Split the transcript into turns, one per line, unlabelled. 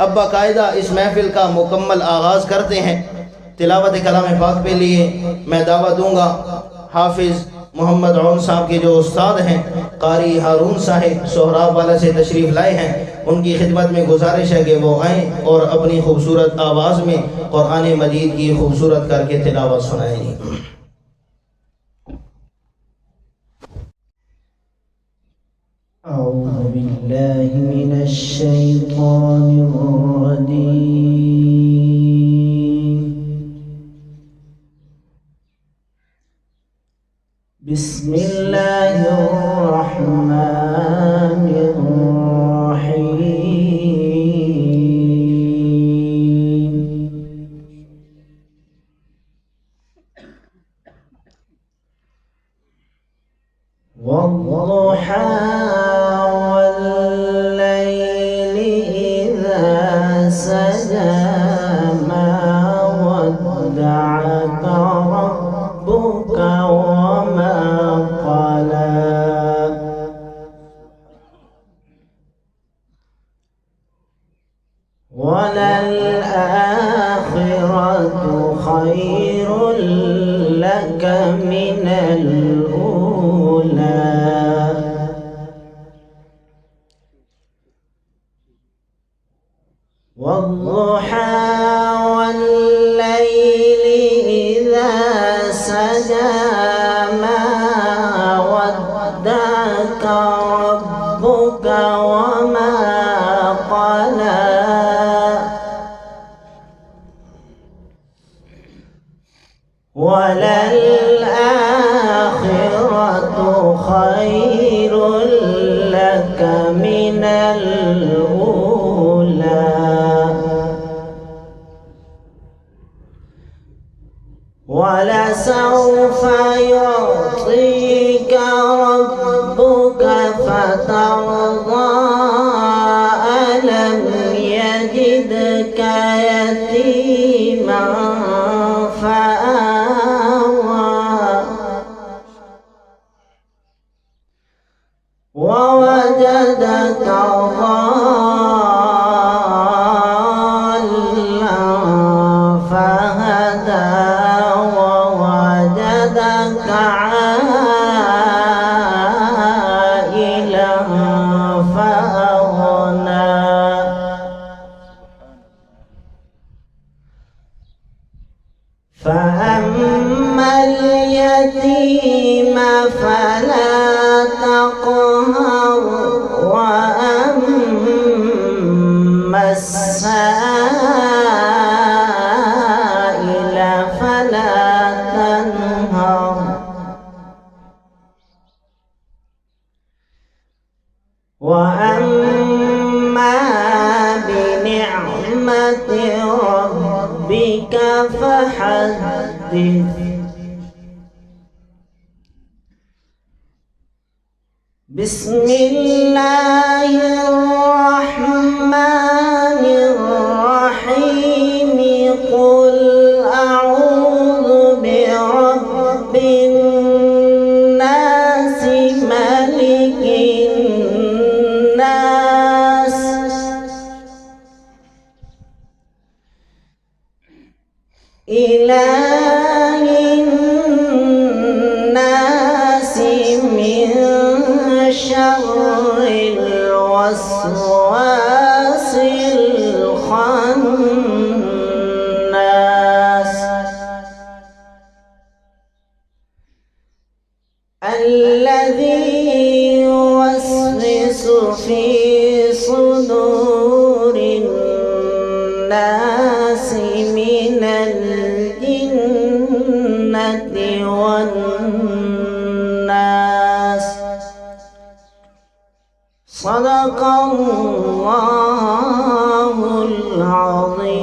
अब बाकायदा इस महफिल का मुकम्मल आगाज़ करते हैं। तिलावत कलाम पाक पे लिए मैं दावा दूंगा हाफिज़ मोहम्मद औन साहब के जो उस्ताद हैं कारी हारून साहिब सोहराब वाला से तशरीफ़ लाए हैं, उनकी खिदमत में गुजारिश है कि वो आएँ और अपनी खूबसूरत आवाज़ में कुरान मजीद की खूबसूरत करके तिलावत सुनाएंगे।
أعوذ بالله من الشيطان الرجيم. بسم الله الرحمن الرحيم. والضحى والليل إذا سجى ما ودعك ربك وما قلى وللآخرة خير لك من الأولى والضحى والليل إذا سجى ما ودعك ربك وما قلى وللآخرة خير لك من الأولى ولسوف يعطيك ربك فترضى ألم يجدك يتيما فآوى ووجدك ضالا فهدى ووجدك عائلا فأغنى فأما اليتيم فلا تقهر وأما السائل فلا تنهر وأما بنعمة ربك فحدث. بسم الله الرحمن الرحيم. قل أعوذ برب الناس ملك الناس إله الناس من شر الوسواس الخناس الذي يوسوس في صدور الناس من الجنة والناس. صدق الله العظيم.